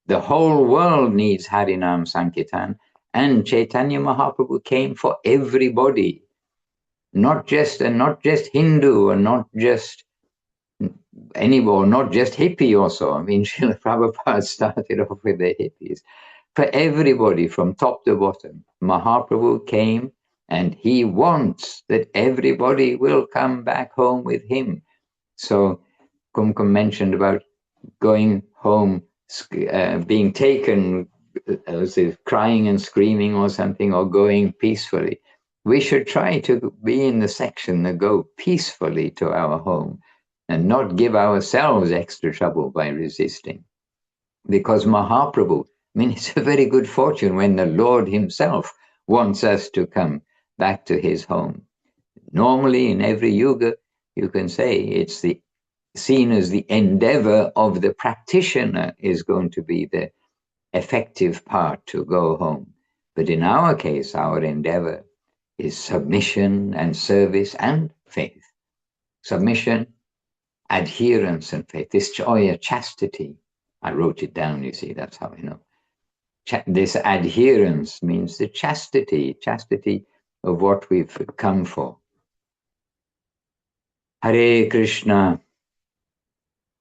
The whole world needs Harinam Sankirtan. And Chaitanya Mahaprabhu came for everybody, not just Hindu, and not just anymore, not just hippie also. I mean, Srila Prabhupada started off with the hippies. For everybody from top to bottom, Mahaprabhu came and he wants that everybody will come back home with him. So Kumkum mentioned about going home, being taken, crying and screaming or something, or going peacefully. We should try to be in the section that go peacefully to our home and not give ourselves extra trouble by resisting. Because Mahaprabhu, I mean, it's a very good fortune when the Lord himself wants us to come back to his home. Normally, in every yuga, you can say it's seen as the endeavor of the practitioner is going to be the effective part to go home. But in our case, our endeavor is submission and service and faith. Submission, adherence and faith. This joy of chastity. I wrote it down, you see, that's how I know. This adherence means the chastity of what we've come for. Hare Krishna.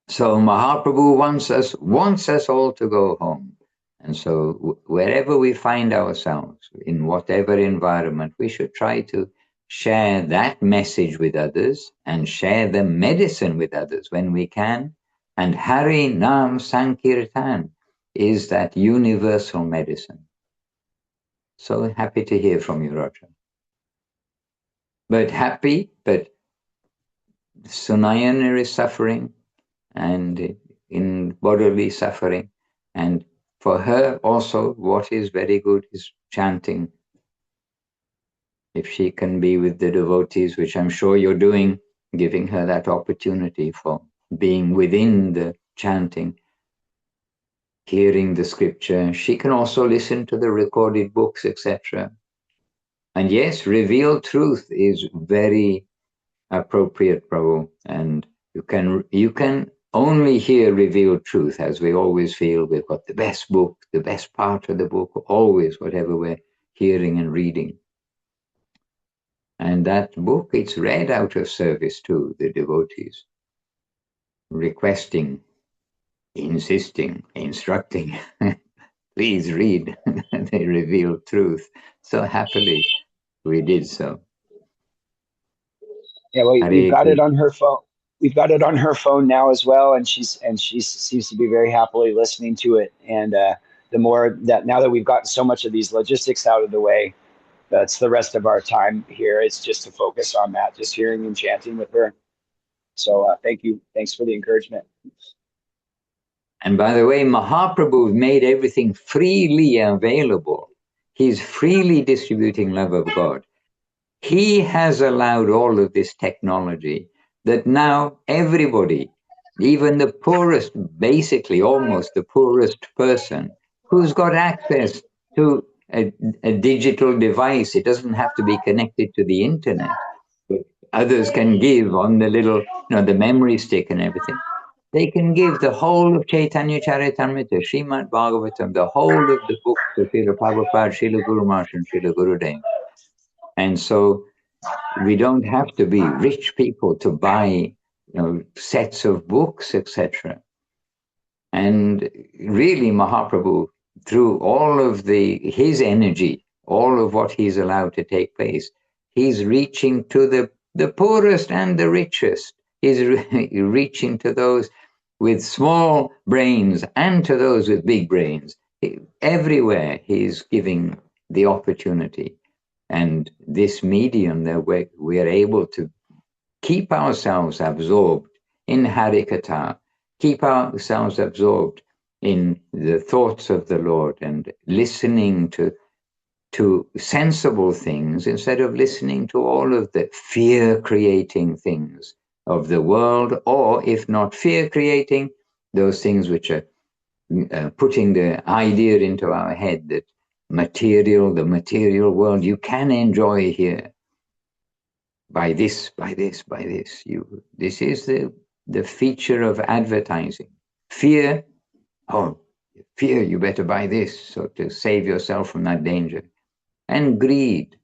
So Mahaprabhu wants us all to go home. And so wherever we find ourselves, in whatever environment, we should try to share that message with others and share the medicine with others when we can. And Hari Nam Sankirtan is that universal medicine. So happy to hear from you, Roger. But Sunayana is suffering and in bodily suffering. And for her also, what is very good is chanting. If she can be with the devotees, which I'm sure you're doing, giving her that opportunity for being within the chanting, hearing the scripture. She can also listen to the recorded books, etc. And yes, revealed truth is very appropriate, Prabhu. And you can only hear revealed truth, as we always feel we've got the best book, the best part of the book, always whatever we're hearing and reading. And that book, it's read out of service to the devotees, requesting, insisting, instructing, please read the revealed truth. So happily we did so. Yeah, well, we've got it on her phone. We've got it on her phone now as well, and she seems to be very happily listening to it. And the more that now that we've gotten so much of these logistics out of the way, that's the rest of our time here. It's just to focus on that, just hearing and chanting with her. So thank you. Thanks for the encouragement. And by the way, Mahaprabhu made everything freely available. He's freely distributing love of God. He has allowed all of this technology that now everybody, even the poorest, basically almost the poorest person who's got access to a digital device, it doesn't have to be connected to the internet. But others can give on the little, the memory stick and everything. They can give the whole of Chaitanya Charitamrita, Srimad Bhagavatam, the whole of the books of Srila Prabhupada, Srila Guru Maharaj, and Srila Gurudev. And so we don't have to be rich people to buy sets of books, etc. And really Mahaprabhu, through all of his energy, all of what he's allowed to take place, he's reaching to the poorest and the richest. He's reaching to those with small brains and to those with big brains. Everywhere he's giving the opportunity. And this medium that we are able to keep ourselves absorbed in Harikatha, keep ourselves absorbed in the thoughts of the Lord and listening to sensible things instead of listening to all of the fear-creating things of the world, or if not fear-creating, those things which are putting the idea into our head that the material world, you can enjoy here. By this. This is the feature of advertising. Fear, you better buy this, so to save yourself from that danger. And greed,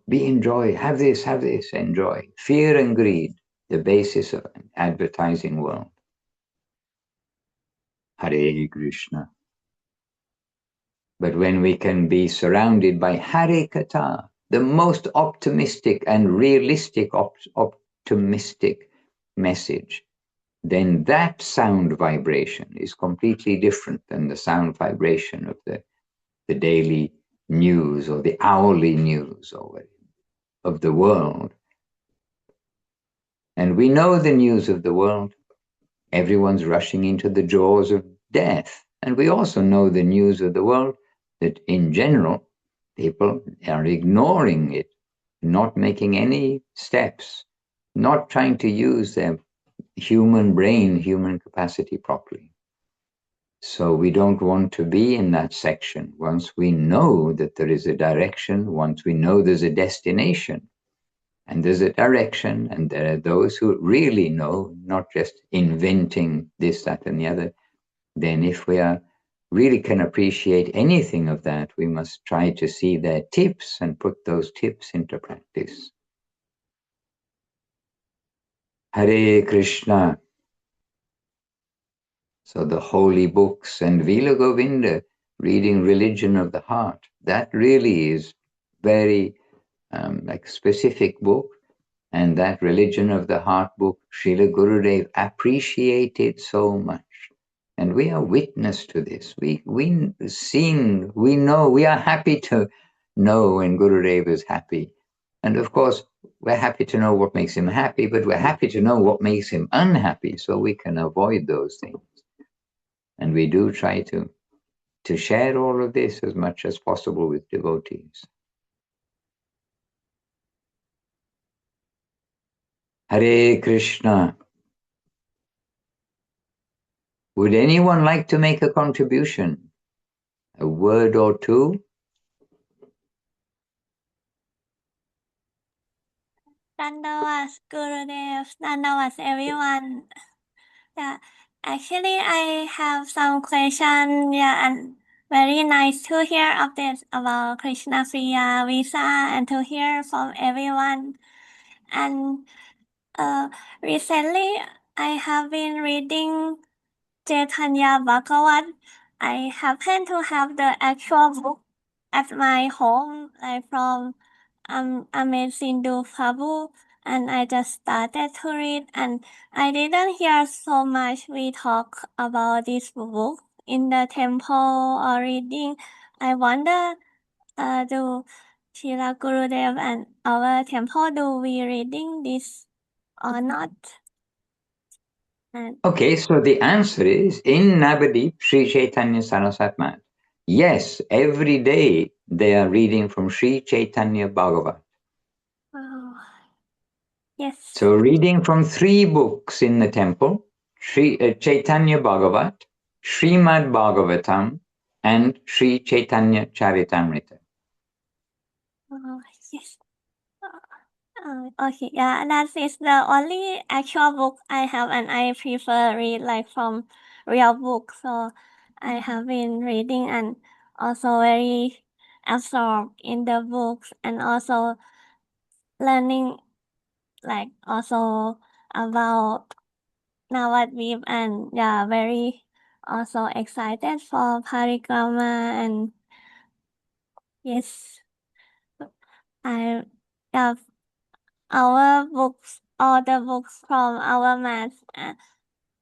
enjoy, have this, enjoy. Fear and greed. the basis of an advertising world. Hare Krishna. But when we can be surrounded by Hare Katha, the most optimistic and realistic optimistic message, then that sound vibration is completely different than the sound vibration of the daily news or the hourly news or of the world. And we know the news of the world. Everyone's rushing into the jaws of death. And we also know the news of the world that in general, people are ignoring it, not making any steps, not trying to use their human brain, human capacity properly. So we don't want to be in that section. Once we know that there is a direction, once we know there's a destination, and there's a direction, and there are those who really know, not just inventing this, that, and the other, then if we really can appreciate anything of that, we must try to see their tips and put those tips into practice. Hare Krishna. So the holy books and Villa Govinda, reading Religion of the Heart, that really is very like specific book. And that Religion of the Heart book, Srila Gurudev appreciated so much. And we are witness to this. We know, we are happy to know when Gurudev is happy. And of course, we're happy to know what makes him happy, but we're happy to know what makes him unhappy so we can avoid those things. And we do try to share all of this as much as possible with devotees. Hare Krishna. Would anyone like to make a contribution? A word or two? Dandavas, Gurudev, Dandavas, everyone. Yeah, actually, I have some question. Yeah, and very nice to hear updates about Krishna Priya Visa and to hear from everyone. And recently, I have been reading Chaitanya Bhagavat. I happen to have the actual book at my home, like from Amazing Prabhu, and I just started to read, and I didn't hear so much we talk about this book in the temple or reading. I wonder, do Srila Gurudev and our temple, do we reading this or not? And Okay, so the answer is in Navadip, Sri Chaitanya Saraswat Math. Yes, every day they are reading from Sri Chaitanya Bhagavat. yes. So reading from 3 books in the temple, Sri Chaitanya Bhagavat, Srimad Bhagavatam, and Sri Chaitanya Charitamrita. Yes. Okay, yeah, that is the only actual book I have, and I prefer read like from real books. So I have been reading and also very absorbed in the books and also learning like also about Navadvip and yeah, very also excited for parikrama and yes, I have our books, all the books from our math.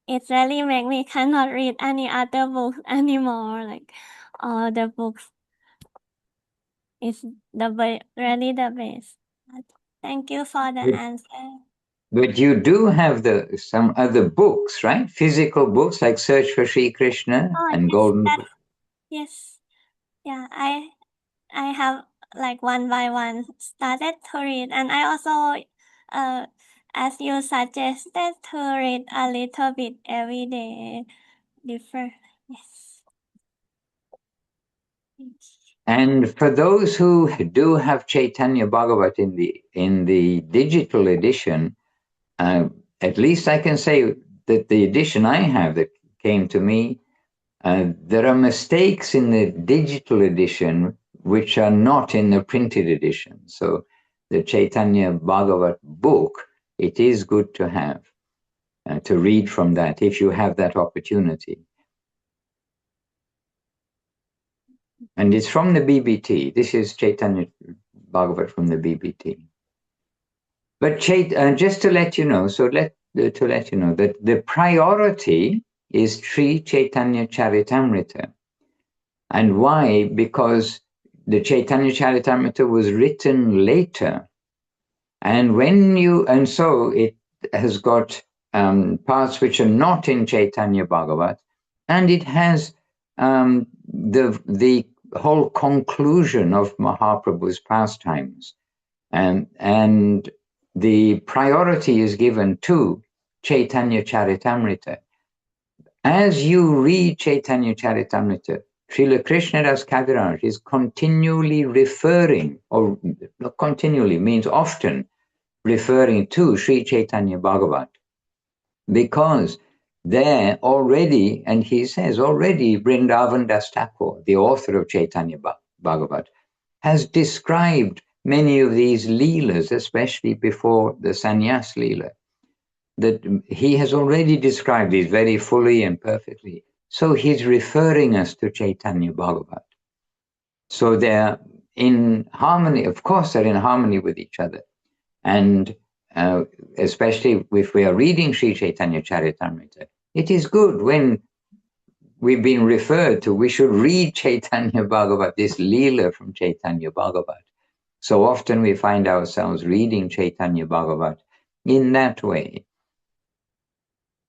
It really make me cannot read any other books anymore. Like all the books is really the best. Thank you for the answer. But you do have some other books, right? Physical books like Search for Sri Krishna and yes, Golden. Yes, yeah, I have like one by one started to read, and I also, as you suggested, to read a little bit every day. Different, yes. And for those who do have Chaitanya Bhagavat in the digital edition, at least I can say that the edition I have that came to me, there are mistakes in the digital edition which are not in the printed edition. So the Chaitanya Bhagavat book it is good to have, to read from that if you have that opportunity. And it's from the BBT. This is Chaitanya Bhagavat from the BBT. But just to let you know, to let you know that the priority is Sri Chaitanya Charitamrita. And why? Because the Chaitanya Charitamrita was written later. And so it has got parts which are not in Chaitanya Bhagavat, and it has the whole conclusion of Mahaprabhu's pastimes, and the priority is given to Chaitanya Charitamrita. As you read Chaitanya Charitamrita, Srila Krishna Das Kaviraj is continually referring, or not continually, means often referring to Sri Chaitanya Bhagavat, because there already, and he says already, Vrindavan Das Thakur, the author of Chaitanya Bhagavat, has described many of these leelas, especially before the sannyas leela, that he has already described these very fully and perfectly. So he's referring us to Chaitanya Bhagavat. So they're in harmony, of course, they're in harmony with each other. And especially if we are reading Sri Chaitanya Charitamrita, it is good when we've been referred to, we should read Chaitanya Bhagavat, this Leela from Chaitanya Bhagavat. So often we find ourselves reading Chaitanya Bhagavat in that way.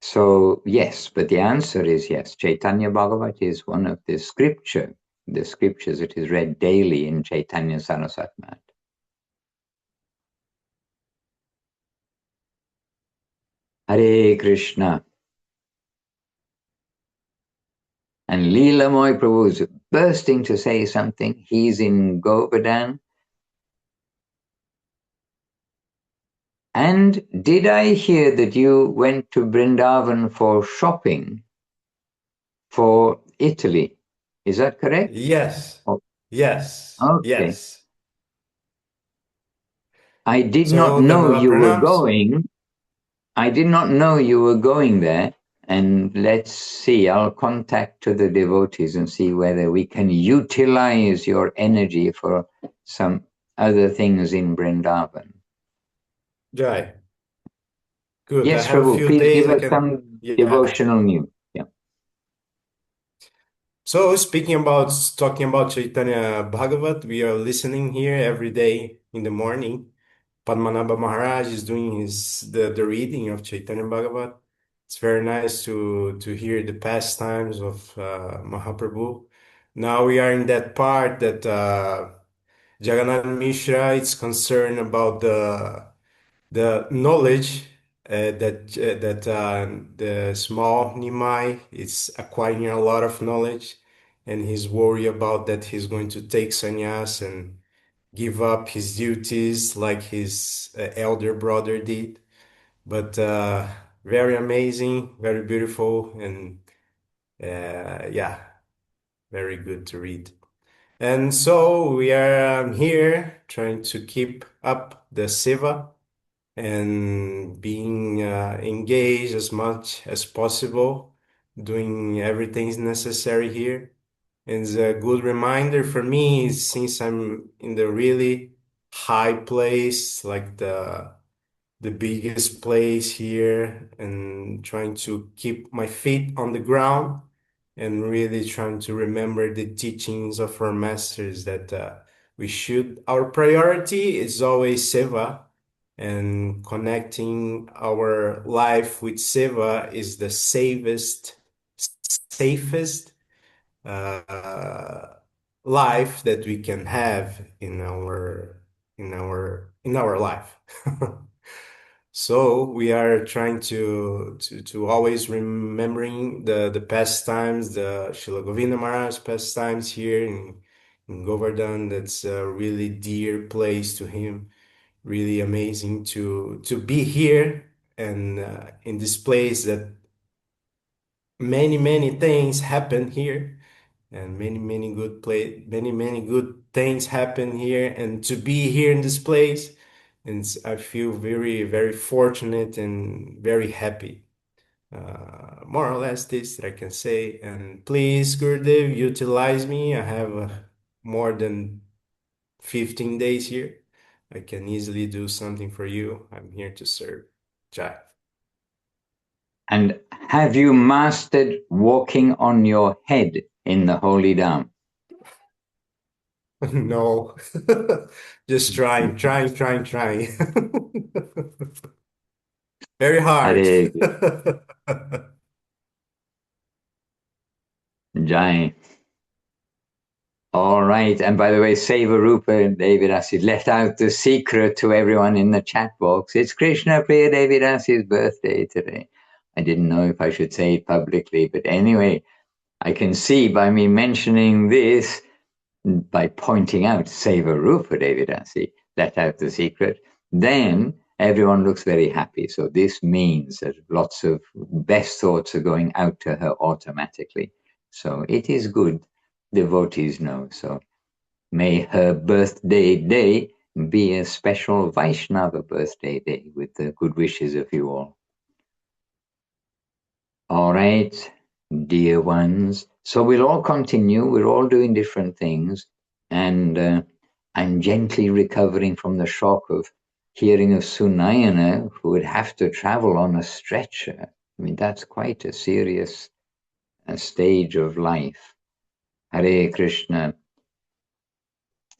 So yes, but the answer is yes. Chaitanya Bhagavat is one of the scriptures that is read daily in Chaitanya Saraswat Math. Hare Krishna. And Leela Moy Prabhu is bursting to say something. He's in Govardhan. And did I hear that you went to Vrindavan for shopping for Italy? Is that correct? Yes. Oh, Yes. okay. Yes. I did So not know you were pranams. going. I did not know you were going there. And let's see, I'll contact to the devotees and see whether we can utilize your energy for some other things in Vrindavan. Jai. Good. I Yes, have a Prabhu, few please days give I us can. some Yeah. devotional news. Yeah. So talking about Chaitanya Bhagavat, we are listening here every day in the morning. Padmanabha Maharaj is doing the reading of Chaitanya Bhagavat. It's very nice to hear the pastimes of Mahaprabhu. Now we are in that part that Jagannath Mishra is concerned about the knowledge that the small Nimai is acquiring a lot of knowledge, and he's worried about that he's going to take sannyas and give up his duties like his elder brother did. But very amazing, very beautiful, and yeah, very good to read. And so we are here trying to keep up the seva and being engaged as much as possible, doing everything necessary here. And it's a good reminder for me, since I'm in the really high place, like the biggest place here, and trying to keep my feet on the ground and really trying to remember the teachings of our masters that our priority is always seva, and connecting our life with seva is the safest uh, life that we can have in our life. So we are trying to always remembering the past times, the Srila Govinda Maharaj past times here in Govardhan. That's a really dear place to him. Really amazing to be here and in this place that many things happen here, and many good things happen here, and to be here in this place and I feel very, very fortunate and very happy. More or less this that I can say. And please, Gurudev, utilize me. I have more than 15 days here. I can easily do something for you. I'm here to serve. Jai. And have you mastered walking on your head in the holy Dham? No, just trying. Very hard. Jai. All right. And by the way, Seva Rupa and David Asi let out the secret to everyone in the chat box. It's Krishna Priya David Asi's birthday today. I didn't know if I should say it publicly, but anyway, I can see by me mentioning this, by pointing out Seva Rupa David Asi let out the secret, then everyone looks very happy. So this means that lots of best thoughts are going out to her automatically. So it is good. Devotees know. So may her birthday day be a special Vaishnava birthday day with the good wishes of you all. All right, dear ones. So we'll all continue. We're all doing different things. And I'm gently recovering from the shock of hearing of Sunayana, who would have to travel on a stretcher. I mean, that's quite a serious stage of life. Hare Krishna.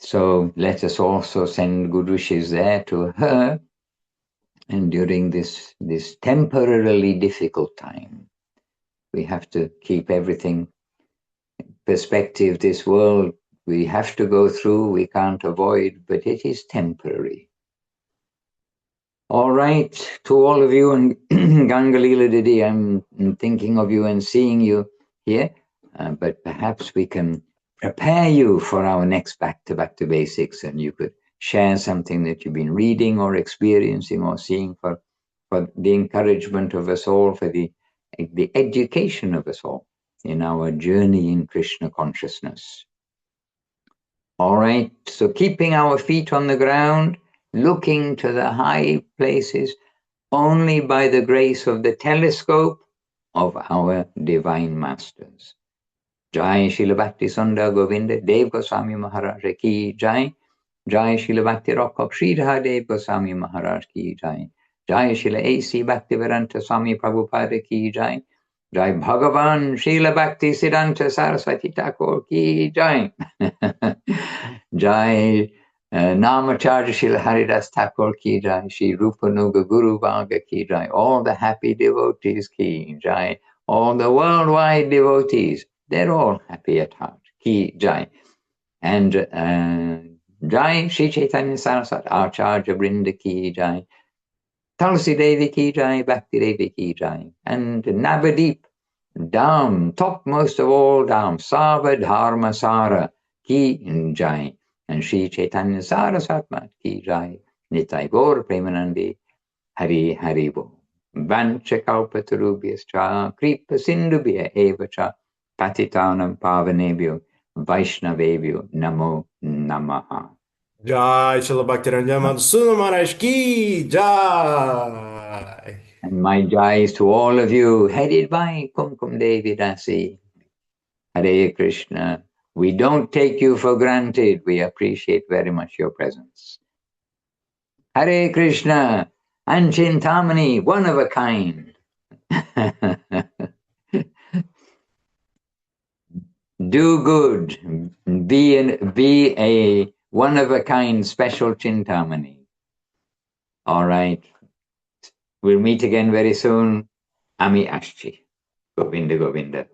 So let us also send good wishes there to her, and during this temporarily difficult time. We have to keep everything in perspective. This world we have to go through, we can't avoid, but it is temporary. All right, to all of you, and Gangalila Didi, I'm thinking of you and seeing you here, but perhaps we can prepare you for our next back to basics, and you could share something that you've been reading or experiencing or seeing for the encouragement of us all, for the education of us all in our journey in Krishna consciousness. All right, so keeping our feet on the ground, looking to the high places, only by the grace of the telescope of our divine masters. Jai Srila Bhakti Sundar Govinda Dev Goswami Maharaj ki Jai. Jai Srila Bhakti Rock Sridhar Dev Goswami Maharaj ki Jai. Jai Srila A.C. Bhaktivedanta Swami Prabhupada ki Jai. Jai Bhagavan Srila Bhakti Siddhanta Saraswati Thakur ki Jai. Jai Namacharya Srila Haridas Thakur ki Jai. Shri Rupanuga Guru Bhaga ki Jai. All the happy devotees ki Jai. All the worldwide devotees, they're all happy at heart. Ki Jai. And Jai Shri Chaitanya Saraswat Acharya Vrinda ki Jai. Tulsi Devi ki Jai, Bhakti Devi ki Jai. And Navadeep, Dham, topmost of all Dham, Sava Dharma Sara ki Jai. And Shri Chaitanya Saraswat ki Jai. Nitai Gaur Premanandi, Hari Hari Bo. Vancha Kalpatarubhyascha, Kripa Sindubhya Evacha, Patitanam Pavanebhyo, Vaishnavebhyo, Namo Namaha. Jai Srila Bhakti-Ranjana Madhusudan Maharaj ki Jai. And my jais to all of you, headed by Kumkum Didi Dasi. Hare Krishna. We don't take you for granted. We appreciate very much your presence. Hare Krishna. And Chintamani, one of a kind. Do good. Be a one of a kind special Chintamani. All right. We'll meet again very soon. Ami Ashchi. Govinda Govinda.